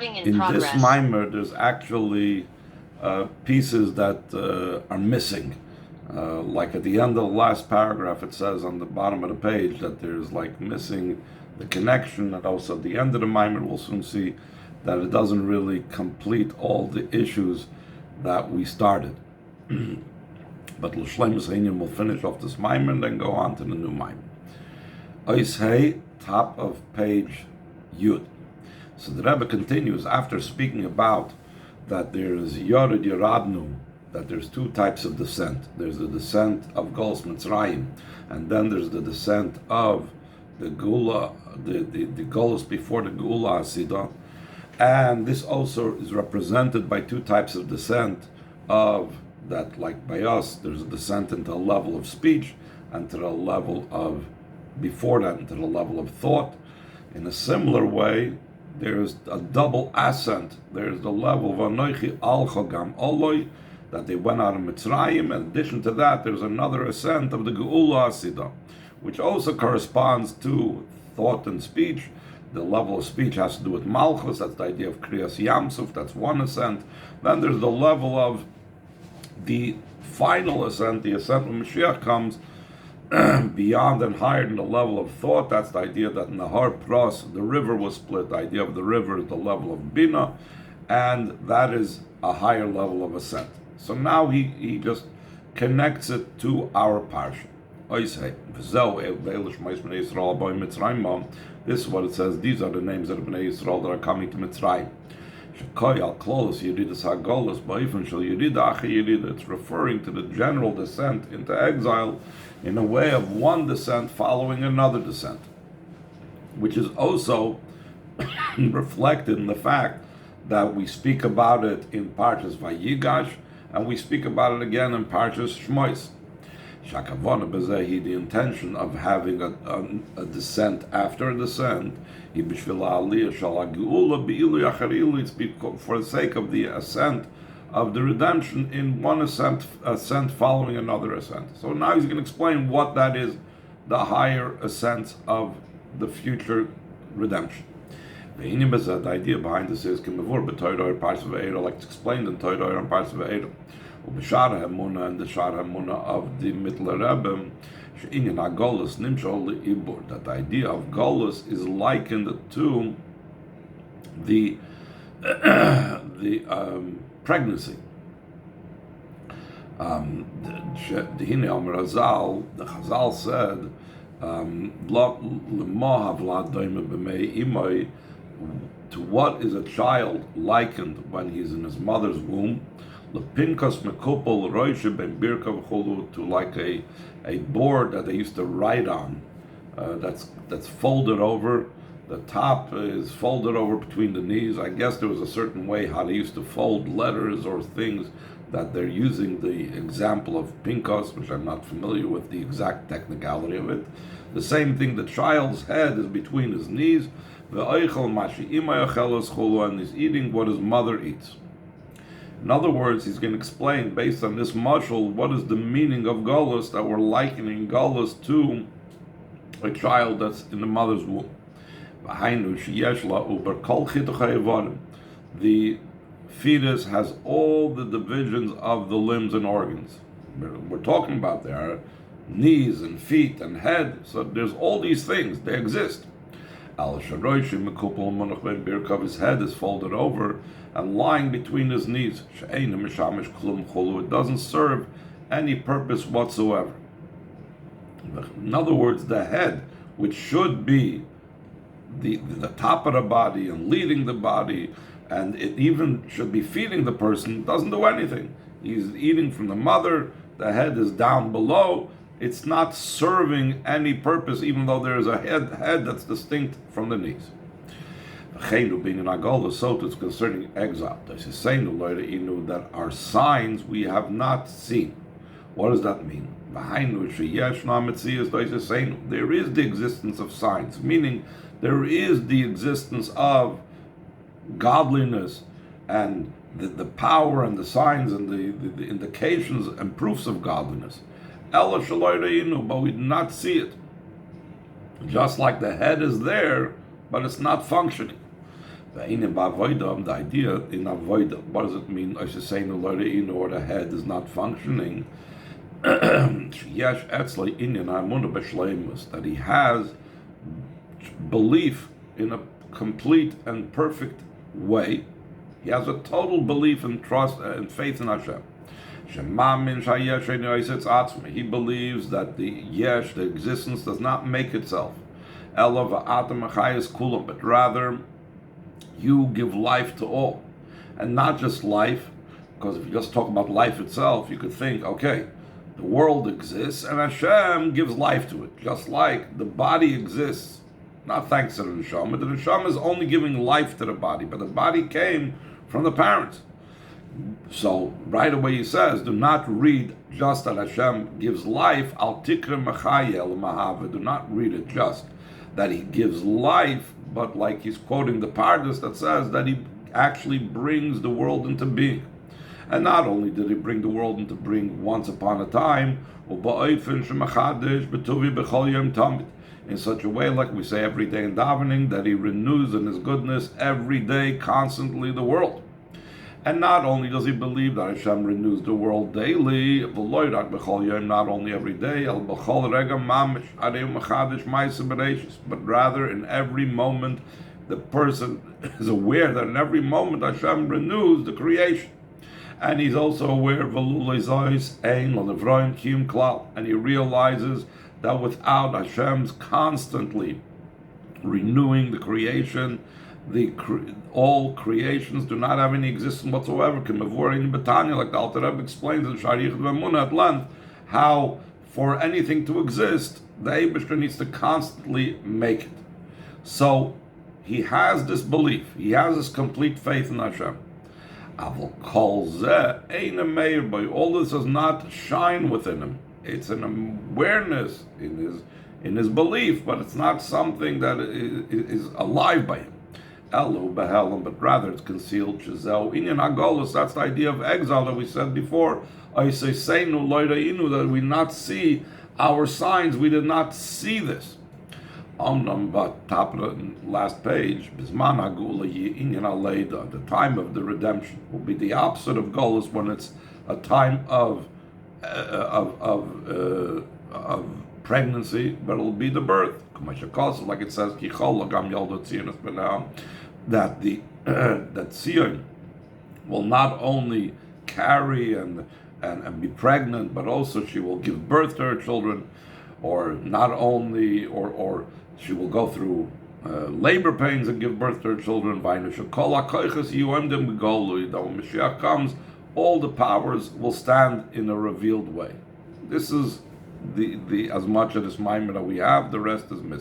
in this mimer, there's actually pieces that are missing. Like at the end of the last paragraph, it says on the bottom of the page that there's like missing the connection, and also at the end of the mimer, we'll soon see that it doesn't really complete all the issues that we started. But L'Shleimus Heinyan will finish off this mimer and then go on to the new mimer. Ois Hey, top of page Yud. So the Rebbe continues after speaking about that there's Yored Yeradnu, that there's two types of descent. There's the descent of Golus Mitzrayim, and then there's the descent of the Gula, the Golus before the Gula Hasidah. And this also is represented by two types of descent of that, like by us, there's a descent into a level of speech and to the level of, before that, into the level of thought. In a similar way, there's a double ascent. There's the level of Anoichi Al Chogam Oloi, that they went out of Mitzrayim. In addition to that, there's another ascent of the Geula Hasidah, which also corresponds to thought and speech. The level of speech has to do with Malchus, that's the idea of Kriyas Yamsuf, that's one ascent. Then there's the level of the final ascent, the ascent when Mashiach comes, beyond and higher than the level of thought. That's the idea that Nahar Pras, the river was split. The idea of the river is the level of Bina, and that is a higher level of ascent. So now he just connects it to our parsha. This is what it says. These are the names of the Bnei Yisrael that are coming to Mitzrayim. It's referring to the general descent into exile in a way of one descent following another descent, which is also reflected in the fact that we speak about it in Parshas Vayigash, and we speak about it again in Parshas Shmois. The intention of having a descent after a descent, it's for the sake of the ascent of the redemption in one ascent following another ascent. So now he's going to explain what that is, the higher ascent of the future redemption. The idea behind this is like it's explained in Torah and parts of Ve'era. B'shara Hamuna and the Shara Hamuna of the Mittler Rebbe, she'inyan ha'golus nimshol le'ibur, that the idea of golus is likened to the pregnancy. The Chazal said, to what is a child likened when he's in his mother's womb? To like a board that they used to write on, that's folded over. The top is folded over between the knees. I guess there was a certain way how they used to fold letters or things that they're using the example of pinkos, which I'm not familiar with the exact technicality of it. The same thing, the child's head is between his knees, and he's eating what his mother eats. In other words, he's going to explain, based on this mashal, what is the meaning of Golus, that we're likening Golus to a child that's in the mother's womb. The fetus has all the divisions of the limbs and organs. We're talking about there are knees and feet and head, so there's all these things, they exist. His head is folded over and lying between his knees. It doesn't serve any purpose whatsoever. In other words, the head, which should be the top of the body and leading the body, and it even should be feeding the person, doesn't do anything. He's eating from the mother, the head is down below. It's not serving any purpose, even though there is a head that's distinct from the knees. Being an agol, so it's concerning exile. This is saying that our signs we have not seen. What does that mean? There is the existence of signs, meaning there is the existence of godliness and the power and the signs and the indications and proofs of godliness. But we did not see it. Just like the head is there, but it's not functioning. The idea in avoida, what does it mean? I should say no or the head is not functioning. That he has belief in a complete and perfect way. He has a total belief and trust and faith in Hashem. He believes that the yesh, the existence, does not make itself. But rather, you give life to all. And not just life, because if you just talk about life itself, you could think, okay, the world exists and Hashem gives life to it. Just like the body exists, not thanks to the neshama. The neshama is only giving life to the body, but the body came from the parents. So right away he says, do not read just that Hashem gives life, al tikra machayel mahava. Do not read it just that he gives life, but like he's quoting the Pardes that says that he actually brings the world into being. And not only did he bring the world into being once upon a time, in such a way, like we say every day in davening, that he renews in his goodness every day, constantly, the world. And not only does he believe that Hashem renews the world daily, not only every day, but rather in every moment, the person is aware that in every moment Hashem renews the creation. And he's also aware of and he realizes that without Hashem's constantly renewing the creation, all creations do not have any existence whatsoever. Like the Alter Rebbe explains in Sharich V'Emunah at length, how for anything to exist, the Eibishter needs to constantly make it. So he has this belief, he has this complete faith in Hashem. All this does not shine within him. It's an awareness in his belief, but it's not something that is alive by him. But rather it's concealed. That's the idea of exile that we said before. That we not see our signs. We did not see this. But top of the last page, the time of the redemption will be the opposite of Golus, when it's a time of pregnancy, but it'll be the birth. Like it says, that that Sion will not only carry and be pregnant, but also she will give birth to her children, or not only, or she will go through labor pains and give birth to her children. When Mashiach comes, all the powers will stand in a revealed way. This is the as much of this mimer that we have. The rest is missing.